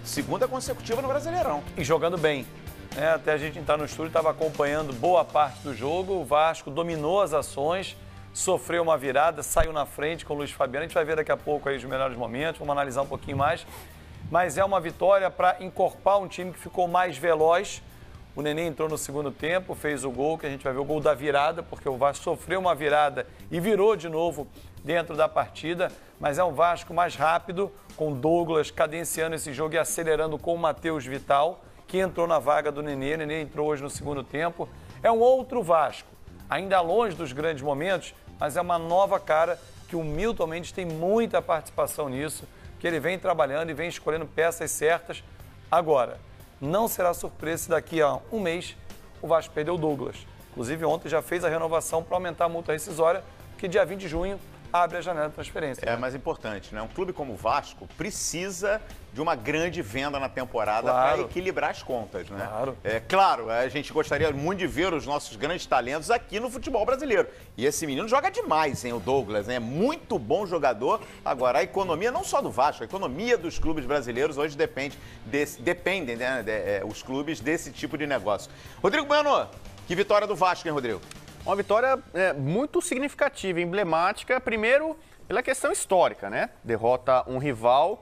segunda consecutiva no Brasileirão. E jogando bem. Até a gente entrar no estúdio, estava acompanhando boa parte do jogo. O Vasco dominou as ações, sofreu uma virada, saiu na frente com o Luiz Fabiano. A gente vai ver daqui a pouco aí os melhores momentos, vamos analisar um pouquinho mais. Mas é uma vitória para encorpar um time que ficou mais veloz. O Nenê entrou no segundo tempo, fez o gol, que a gente vai ver o gol da virada, porque o Vasco sofreu uma virada e virou de novo dentro da partida. Mas é um Vasco mais rápido, com Douglas cadenciando esse jogo e acelerando com o Matheus Vital, que entrou na vaga do Nenê. O Nenê entrou hoje no segundo tempo. É um outro Vasco, ainda longe dos grandes momentos, mas é uma nova cara que o Milton Mendes tem muita participação nisso, que ele vem trabalhando e vem escolhendo peças certas. Agora, não será surpresa se daqui a um mês o Vasco perdeu o Douglas. Inclusive, ontem já fez a renovação para aumentar a multa rescisória, que dia 20 de junho abre a janela de transferência. É mais importante, né? Um clube como o Vasco precisa de uma grande venda na temporada para equilibrar as contas, né? Claro, a gente gostaria muito de ver os nossos grandes talentos aqui no futebol brasileiro. E esse menino joga demais, hein, o Douglas, né? É muito bom jogador. Agora, a economia não só do Vasco, a economia dos clubes brasileiros hoje dependem, né? Os clubes desse tipo de negócio. Rodrigo Bueno, que vitória do Vasco, hein, Rodrigo? Uma vitória muito significativa, emblemática, primeiro pela questão histórica, né? Derrota um rival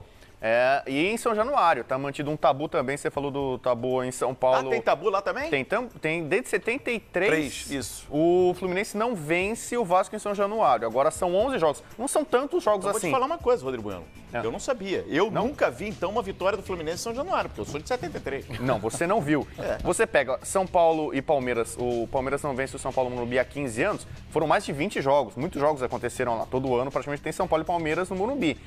e em São Januário. Tá mantido um tabu também, você falou do tabu em São Paulo. Ah, tem tabu lá também? Tem desde 73, isso. O Fluminense não vence o Vasco em São Januário. Agora são 11 jogos. Não são tantos jogos assim. Vou te falar uma coisa, Rodrigo Bueno. Eu não sabia. Eu nunca vi, então, uma vitória do Fluminense em São Januário, porque eu sou de 73. Não, você não viu. Você pega São Paulo e Palmeiras. O Palmeiras não vence o São Paulo no Morumbi há 15 anos. Foram mais de 20 jogos. Muitos jogos aconteceram lá. Todo ano, praticamente, tem São Paulo e Palmeiras no Morumbi.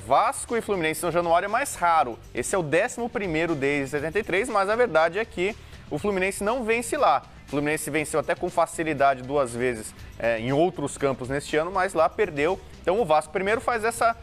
Vasco e Fluminense em São Januário é mais raro. Esse é o 11º desde 73, mas a verdade é que o Fluminense não vence lá. O Fluminense venceu até com facilidade 2 vezes em outros campos neste ano, mas lá perdeu. Então o Vasco primeiro faz essa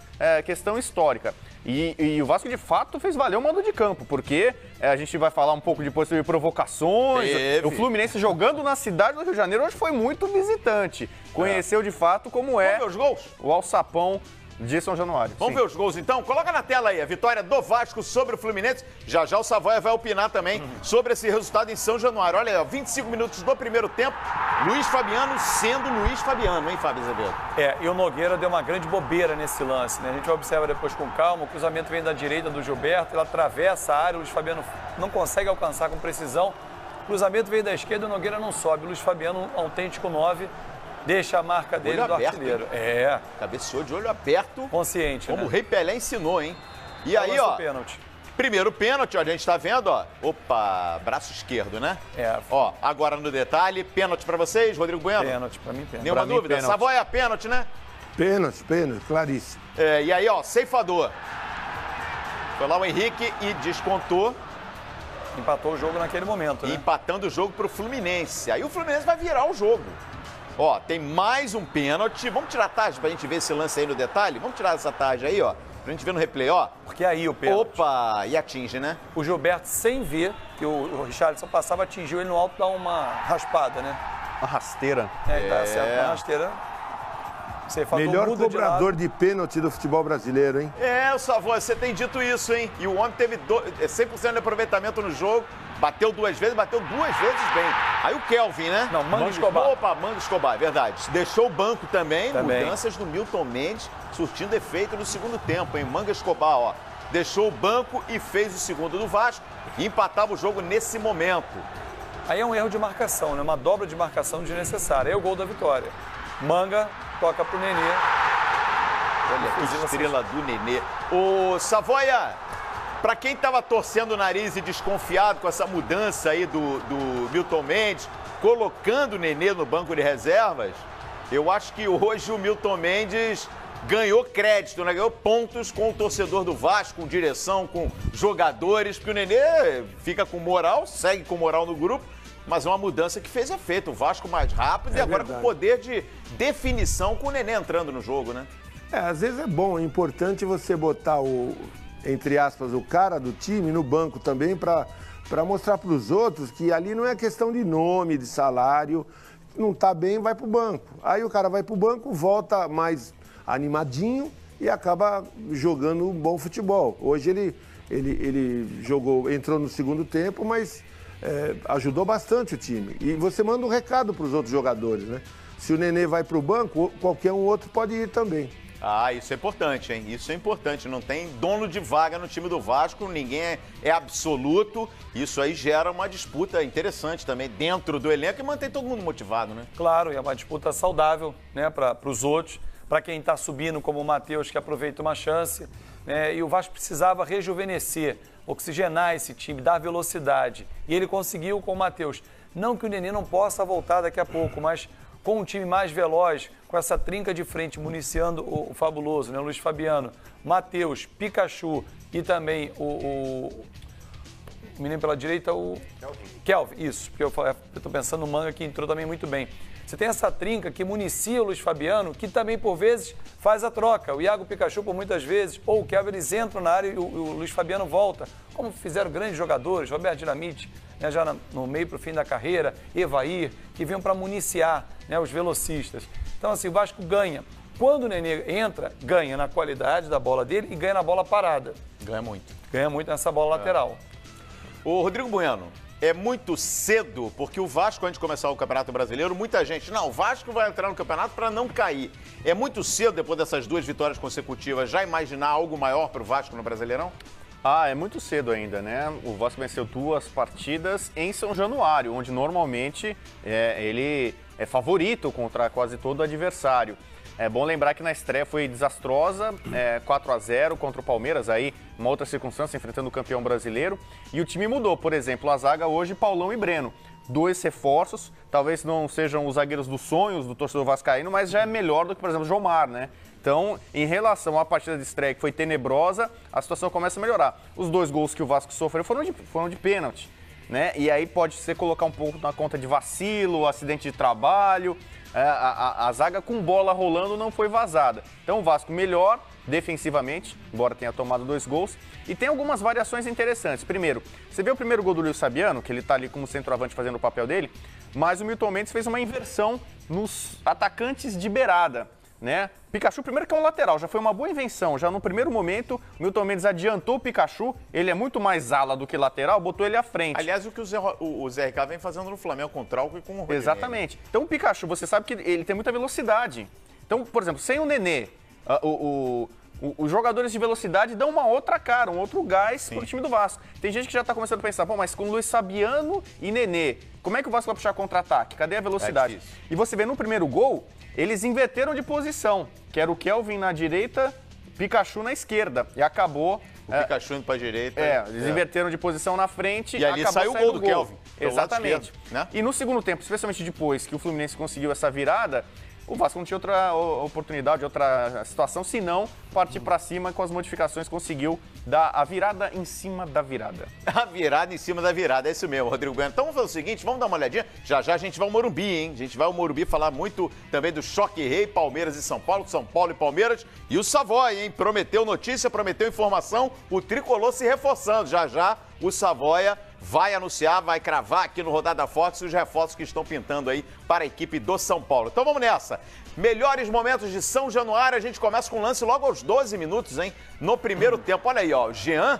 questão histórica. E o Vasco, de fato, fez valer o mando de campo, porque a gente vai falar um pouco depois sobre provocações. O Fluminense jogando na cidade do Rio de Janeiro hoje foi muito visitante. Conheceu, de fato, como é Vamos ver os gols? O alçapão de São Januário. Vamos ver os gols, então? Coloca na tela aí a vitória do Vasco sobre o Fluminense. Já já o Savoia vai opinar também sobre esse resultado em São Januário. Olha aí, 25 minutos do primeiro tempo. Luiz Fabiano sendo Luiz Fabiano, hein, Fábio Azevedo? E o Nogueira deu uma grande bobeira nesse lance, né? A gente observa depois com calma. O cruzamento vem da direita do Gilberto, ele atravessa a área, o Luiz Fabiano não consegue alcançar com precisão. O cruzamento veio da esquerda, o Nogueira não sobe. O Luiz Fabiano, autêntico 9, deixa a marca dele do artilheiro. Cabeceou de olho aberto. Consciente, como né? o Rei Pelé ensinou, hein? E aí, ó, pênalti. Primeiro pênalti, ó, a gente tá vendo, ó. Opa, braço esquerdo, né? Ó, agora no detalhe, pênalti pra vocês, Rodrigo Bueno? Pênalti, pra mim pênalti. Nenhuma dúvida? Savoia, pênalti, né? Pênalti, claríssimo. E aí, ó, ceifador. Foi lá o Henrique e descontou. Empatou o jogo naquele momento, né? Empatando o jogo pro Fluminense. Aí o Fluminense vai virar o jogo. Ó, tem mais um pênalti. Vamos tirar a tarde pra gente ver esse lance aí no detalhe? Vamos tirar essa tarde aí, ó. Pra gente ver no replay, ó. Porque aí o pênalti. Opa, e atinge, né? O Gilberto, sem ver, que o Richarlison passava, atingiu ele no alto, dá uma raspada, né? Uma rasteira. Tá certo, uma rasteira. Melhor cobrador de pênalti do futebol brasileiro, hein? O Savoia, você tem dito isso, hein? E o homem teve 100% de aproveitamento no jogo. Bateu 2 vezes, bateu 2 vezes bem. Aí o Kelvin, né? Não, Manga Escobar. Opa, Manga Escobar, é verdade. Deixou o banco também. Mudanças do Milton Mendes, surtindo efeito no segundo tempo, hein? Manga Escobar, ó. Deixou o banco e fez o segundo do Vasco. E empatava o jogo nesse momento. Aí é um erro de marcação, né? Uma dobra de marcação desnecessária. Aí é o gol da vitória. Manga toca pro Nenê. Olha que estrela do Nenê. Ô, Savoia, pra quem tava torcendo o nariz e desconfiado com essa mudança aí do Milton Mendes, colocando o Nenê no banco de reservas, eu acho que hoje o Milton Mendes ganhou crédito, né? Ganhou pontos com o torcedor do Vasco, com direção, com jogadores, porque o Nenê fica com moral, segue com moral no grupo, mas é uma mudança que fez efeito. O Vasco mais rápido e agora com poder de definição com o Nenê entrando no jogo, né? Às vezes é bom, é importante você botar entre aspas, o cara do time no banco também para mostrar para os outros que ali não é questão de nome, de salário, não tá bem, vai pro banco. Aí o cara vai pro banco, volta mais animadinho e acaba jogando um bom futebol. Hoje Ele jogou, entrou no segundo tempo, mas ajudou bastante o time. E você manda um recado para os outros jogadores, né? Se o Nenê vai para o banco, qualquer um outro pode ir também. Ah, isso é importante, hein? Isso é importante. Não tem dono de vaga no time do Vasco, ninguém é absoluto. Isso aí gera uma disputa interessante também dentro do elenco e mantém todo mundo motivado, né? Claro, e é uma disputa saudável, né, para os outros. Para quem está subindo, como o Matheus, que aproveita uma chance. E o Vasco precisava rejuvenescer, oxigenar esse time, dar velocidade. E ele conseguiu com o Matheus. Não que o Nenê não possa voltar daqui a pouco, mas com um time mais veloz, com essa trinca de frente, municiando o fabuloso, né? O Luiz Fabiano, Matheus, Pikachu e também o menino pela direita, o Kelvin. Isso, porque eu estou pensando no Manga, que entrou também muito bem. Você tem essa trinca que municia o Luiz Fabiano, que também, por vezes, faz a troca. O Iago Pikachu, por muitas vezes, ou o Kelvin, eles entram na área e o Luiz Fabiano volta. Como fizeram grandes jogadores, Roberto Dinamite, né, já no meio para o fim da carreira, Evair, que vinham para municiar, né, os velocistas. Então, assim, o Vasco ganha. Quando o Nenê entra, ganha na qualidade da bola dele e ganha na bola parada. Ganha muito. Ganha muito nessa bola lateral. Ô, Rodrigo Bueno, é muito cedo, porque o Vasco, antes de começar o Campeonato Brasileiro, muita gente, não, o Vasco vai entrar no campeonato para não cair. É muito cedo, depois dessas 2 vitórias consecutivas, já imaginar algo maior para o Vasco no Brasileirão? Ah, é muito cedo ainda, né? O Vasco venceu 2 partidas em São Januário, onde normalmente ele é favorito contra quase todo adversário. É bom lembrar que na estreia foi desastrosa, 4-0 contra o Palmeiras, aí uma outra circunstância, enfrentando o campeão brasileiro. E o time mudou, por exemplo, a zaga hoje, Paulão e Breno. 2 reforços, talvez não sejam os zagueiros dos sonhos do torcedor vascaíno, mas já é melhor do que, por exemplo, o Jomar, né? Então, em relação à partida de estreia, que foi tenebrosa, a situação começa a melhorar. Os 2 gols que o Vasco sofreu foram de pênalti, né? E aí pode ser colocar um pouco na conta de vacilo, acidente de trabalho. A zaga com bola rolando não foi vazada. Então o Vasco melhor defensivamente, embora tenha tomado 2 gols. E tem algumas variações interessantes. Primeiro, você vê o primeiro gol do Luiz Fabiano, que ele está ali como centroavante fazendo o papel dele, mas o Milton Mendes fez uma inversão nos atacantes de beirada, né? Pikachu, primeiro que é um lateral, já foi uma boa invenção. Já no primeiro momento, o Milton Mendes adiantou o Pikachu, ele é muito mais ala do que lateral, botou ele à frente. Aliás, o que o Zé Ricardo vem fazendo no Flamengo com o Trauco e com o Rodinei. Exatamente. Então o Pikachu, você sabe que ele tem muita velocidade. Então, por exemplo, sem o Nenê, os jogadores de velocidade dão uma outra cara, um outro gás pro time do Vasco. Tem gente que já tá começando a pensar, pô, mas com Luiz Fabiano e Nenê, como é que o Vasco vai puxar contra-ataque? Cadê a velocidade? E você vê no primeiro gol, eles inverteram de posição, que era o Kelvin na direita, Pikachu na esquerda. E acabou... O Pikachu indo pra direita. Eles inverteram de posição na frente. E ali saiu o gol do Kelvin. Exatamente. Esquerdo, né? E no segundo tempo, especialmente depois que o Fluminense conseguiu essa virada, o Vasco não tinha outra oportunidade, outra situação, senão partir para cima com as modificações, conseguiu dar a virada em cima da virada. A virada em cima da virada, é isso mesmo, Rodrigo Bueno. Então vamos fazer o seguinte, vamos dar uma olhadinha. Já já a gente vai ao Morumbi, hein? A gente vai ao Morumbi falar muito também do choque rei, Palmeiras e São Paulo e Palmeiras. E o Savoia, hein? Prometeu notícia, prometeu informação, o Tricolor se reforçando. Já já o Savoia vai anunciar, vai cravar aqui no Rodada Forte os reforços que estão pintando aí para a equipe do São Paulo. Então vamos nessa. Melhores momentos de São Januário, a gente começa com um lance logo aos 12 minutos, hein? No primeiro tempo, olha aí, ó, o Jean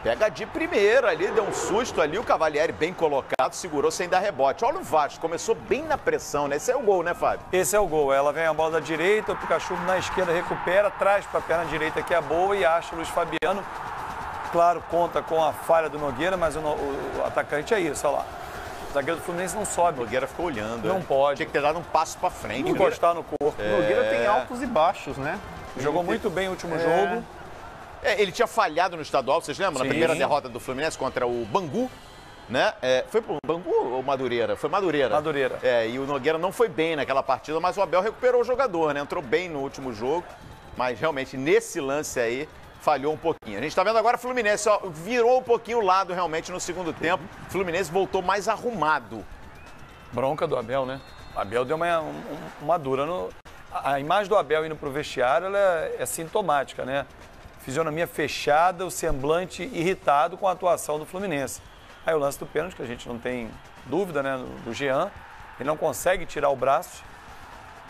pega de primeira ali, deu um susto ali, o Cavalieri bem colocado, segurou sem dar rebote. Olha o Vasco, começou bem na pressão, né? Esse é o gol, né, Fábio? Esse é o gol, ela vem a bola da direita, o Pikachu na esquerda recupera, traz para a perna direita que é boa e acha o Luiz Fabiano. Claro, conta com a falha do Nogueira, mas o atacante é isso, olha lá. O zagueiro do Fluminense não sobe. O Nogueira ficou olhando. Não pode. Tinha que ter dado um passo para frente. Encostar no corpo. O Nogueira tem altos e baixos, né? Jogou muito bem o último jogo. Ele tinha falhado no estadual, vocês lembram? Sim. Na primeira derrota do Fluminense contra o Bangu, né? Foi pro Bangu ou Madureira? Foi Madureira. Madureira. E o Nogueira não foi bem naquela partida, mas o Abel recuperou o jogador, né? Entrou bem no último jogo, mas realmente nesse lance aí falhou um pouquinho. A gente tá vendo agora o Fluminense, ó, virou um pouquinho o lado realmente no segundo tempo. O Fluminense voltou mais arrumado. Bronca do Abel, né? O Abel deu uma dura. A imagem do Abel indo pro vestiário, ela é sintomática, né? Fisionomia fechada, o semblante irritado com a atuação do Fluminense. Aí o lance do pênalti, que a gente não tem dúvida, né? Do Jean, ele não consegue tirar o braço.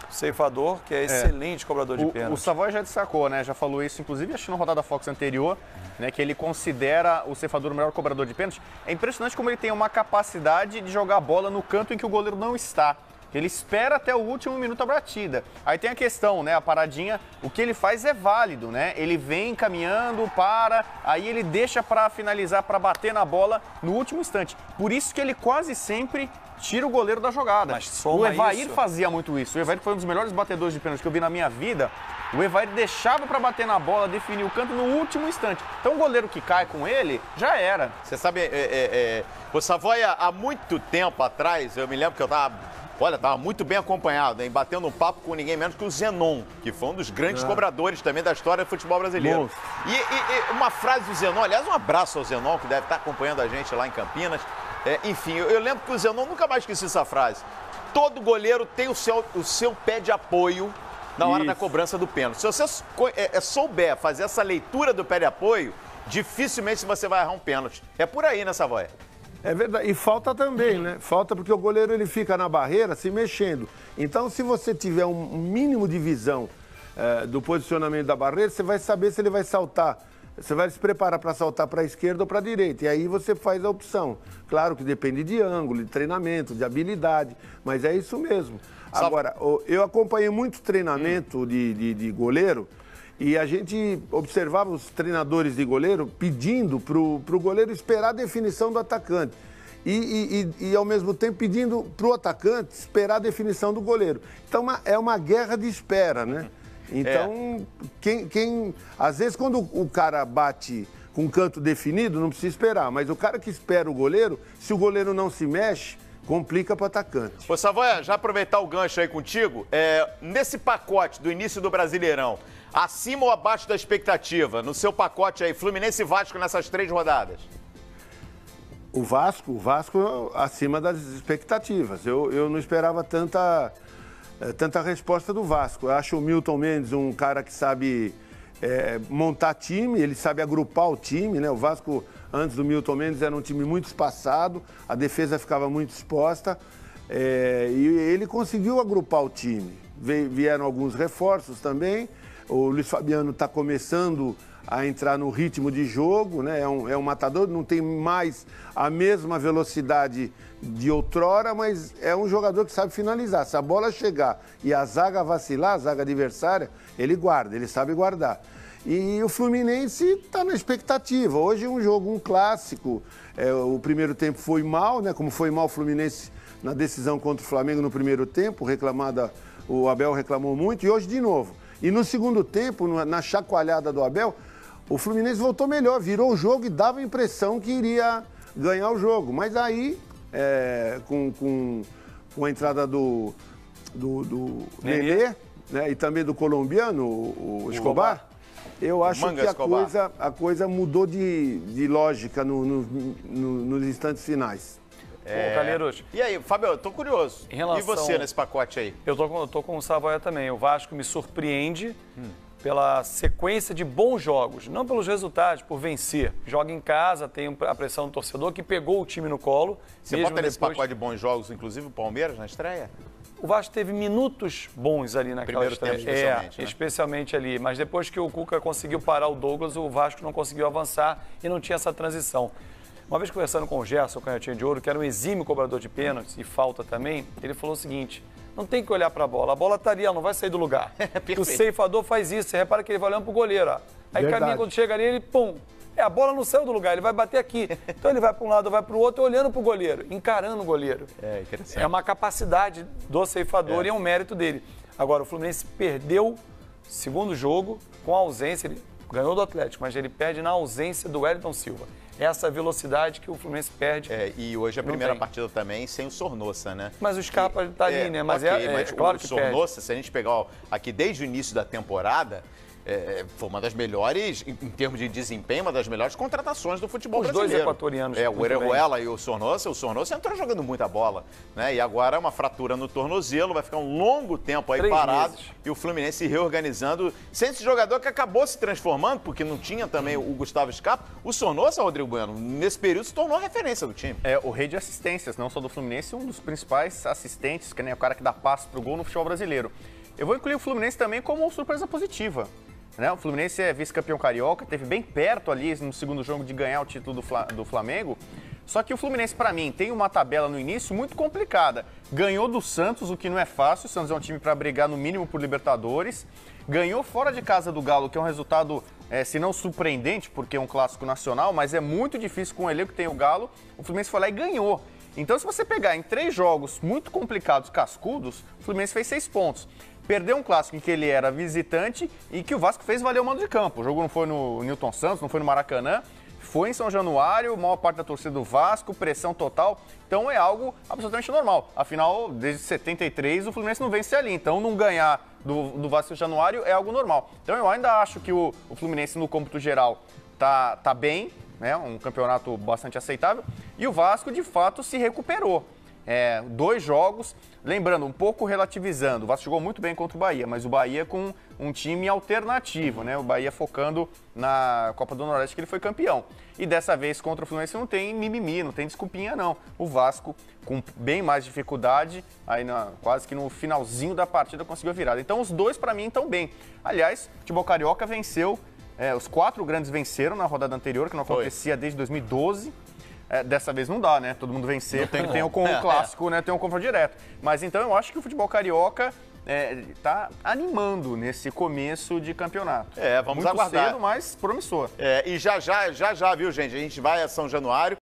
ceifador, que é excelente cobrador de pênalti. O Savoia já destacou, né? Já falou isso, inclusive, acho que na rodada Fox anterior, né? Que ele considera o ceifador o melhor cobrador de pênalti. É impressionante como ele tem uma capacidade de jogar a bola no canto em que o goleiro não está. Ele espera até o último minuto a batida. Aí tem a questão, né? A paradinha, o que ele faz é válido, né? Ele vem caminhando, para, aí ele deixa para finalizar, para bater na bola no último instante. Por isso que ele quase sempre tira o goleiro da jogada. Mas soma o Evair isso. fazia muito isso. O Evair foi um dos melhores batedores de pênalti que eu vi na minha vida. O Evair deixava para bater na bola, definir o canto no último instante. Então o goleiro que cai com ele, já era. Você sabe, o Savoia, há muito tempo atrás, eu me lembro que eu estava muito bem acompanhado, hein? Batendo um papo com ninguém menos que o Zenon, que foi um dos grandes cobradores também da história do futebol brasileiro. E uma frase do Zenon, aliás, um abraço ao Zenon, que deve estar acompanhando a gente lá em Campinas. Enfim, eu lembro que o Zenon, nunca mais esqueci essa frase. Todo goleiro tem o seu pé de apoio na hora da cobrança do pênalti. Se você souber fazer essa leitura do pé de apoio, dificilmente você vai errar um pênalti. É por aí, né, Savoia? É verdade. E falta também, né? Falta porque o goleiro ele fica na barreira se mexendo. Então, se você tiver um mínimo de visão do posicionamento da barreira, você vai saber se ele vai saltar. Você vai se preparar para saltar para a esquerda ou para a direita. E aí você faz a opção. Claro que depende de ângulo, de treinamento, de habilidade, mas é isso mesmo. Agora, eu acompanhei muito treinamento de goleiro e a gente observava os treinadores de goleiro pedindo para o goleiro esperar a definição do atacante. E ao mesmo tempo, pedindo para o atacante esperar a definição do goleiro. Então, é uma guerra de espera, né? Então, às vezes, quando o cara bate com um canto definido, não precisa esperar. Mas o cara que espera o goleiro, se o goleiro não se mexe, complica para o atacante. Ô, Savoia, já aproveitar o gancho aí contigo, nesse pacote do início do Brasileirão, acima ou abaixo da expectativa, no seu pacote aí, Fluminense e Vasco nessas 3 rodadas? O Vasco acima das expectativas. Eu não esperava tanta resposta do Vasco. Eu acho o Milton Mendes um cara que sabe montar time, ele sabe agrupar o time, né? O Vasco, antes do Milton Mendes, era um time muito espaçado, a defesa ficava muito exposta e ele conseguiu agrupar o time. Vieram alguns reforços também, o Luiz Fabiano está começando a entrar no ritmo de jogo, né? É um matador, não tem mais a mesma velocidade de outrora, mas é um jogador que sabe finalizar. Se a bola chegar e a zaga vacilar, a zaga adversária, ele guarda, ele sabe guardar. E o Fluminense está na expectativa. Hoje é um jogo, um clássico. O primeiro tempo foi mal, né? Como foi mal o Fluminense na decisão contra o Flamengo no primeiro tempo, o Abel reclamou muito, e hoje de novo. E no segundo tempo, na chacoalhada do Abel, o Fluminense voltou melhor, virou o jogo e dava a impressão que iria ganhar o jogo. Mas aí, com a entrada do Nenê, né, e também do colombiano, o Escobar, eu acho que a coisa mudou de lógica nos instantes finais. Calheiros. E aí, Fábio, eu tô curioso. E você nesse pacote aí? Eu tô com o Savoia também. O Vasco me surpreende pela sequência de bons jogos, não pelos resultados, por vencer. Joga em casa, tem a pressão do torcedor que pegou o time no colo. Você bota nesse pacote de bons jogos, inclusive o Palmeiras na estreia? O Vasco teve minutos bons ali naquela estreia. Especialmente, né? Especialmente ali. Mas depois que o Cuca conseguiu parar o Douglas, o Vasco não conseguiu avançar e não tinha essa transição. Uma vez conversando com o Gerson Canhotinho de Ouro, que era um exímio cobrador de pênaltis e falta também, ele falou o seguinte: não tem que olhar para a bola está ali, ela não vai sair do lugar. O ceifador faz isso, você repara que ele vai olhando para o goleiro. Ó. Aí caminha, quando chega ali, ele pum. A bola não saiu do lugar, ele vai bater aqui. Então ele vai para um lado, vai para o outro, olhando para o goleiro, encarando o goleiro. Interessante. É uma capacidade do ceifador e é um mérito dele. Agora, o Fluminense perdeu o segundo jogo com a ausência, ele ganhou do Atlético, mas ele perde na ausência do Wellington Silva. Essa velocidade que o Fluminense perde. E hoje a primeira partida também sem o Sornossa, né? Mas o Scarpa está ali, né? Mas mas claro que o Sornossa, se a gente pegar aqui desde o início da temporada, foi uma das melhores, em termos de desempenho, uma das melhores contratações do futebol brasileiro. Os dois equatorianos. O Orejuela e o Sornosa entrou jogando muita bola, né? E agora uma fratura no tornozelo, vai ficar um longo tempo aí 3 parado. meses. E o Fluminense se reorganizando. Sem esse jogador que acabou se transformando, porque não tinha também o Gustavo Scarpa. O Sornosa, Rodrigo Bueno, nesse período se tornou a referência do time. É o rei de assistências, não só do Fluminense, um dos principais assistentes, que nem o cara que dá passe pro gol no futebol brasileiro. Eu vou incluir o Fluminense também como surpresa positiva. Né? O Fluminense é vice-campeão carioca, teve bem perto ali no segundo jogo de ganhar o título do Flamengo. Só que o Fluminense, para mim, tem uma tabela no início muito complicada. Ganhou do Santos, o que não é fácil. O Santos é um time para brigar no mínimo por Libertadores. Ganhou fora de casa do Galo, que é um resultado, se não surpreendente, porque é um clássico nacional, mas é muito difícil com o elenco que tem o Galo. O Fluminense foi lá e ganhou. Então, se você pegar em 3 jogos muito complicados, cascudos, o Fluminense fez 6 pontos. Perdeu um clássico em que ele era visitante e que o Vasco fez valer o mando de campo. O jogo não foi no Newton Santos, não foi no Maracanã, foi em São Januário, maior parte da torcida do Vasco, pressão total. Então é algo absolutamente normal. Afinal, desde 73 o Fluminense não vence ali. Então não ganhar do Vasco em Januário é algo normal. Então eu ainda acho que o Fluminense no cômputo geral tá bem, né? Um campeonato bastante aceitável. E o Vasco de fato se recuperou. 2 jogos, lembrando, um pouco relativizando, o Vasco jogou muito bem contra o Bahia, mas o Bahia com um time alternativo, né? O Bahia focando na Copa do Nordeste, que ele foi campeão. E dessa vez contra o Fluminense não tem mimimi, não tem desculpinha não. O Vasco com bem mais dificuldade, aí quase que no finalzinho da partida conseguiu a virada. Então os dois para mim estão bem. Aliás, o futebol carioca venceu, os 4 grandes venceram na rodada anterior, que não acontecia desde 2012. Dessa vez não dá, né? Todo mundo vencer, porque tem o clássico, né? Tem um confronto direto. Mas então eu acho que o futebol carioca tá animando nesse começo de campeonato. Vamos muito aguardar. Cedo, mas promissor. E já, viu, gente? A gente vai a São Januário.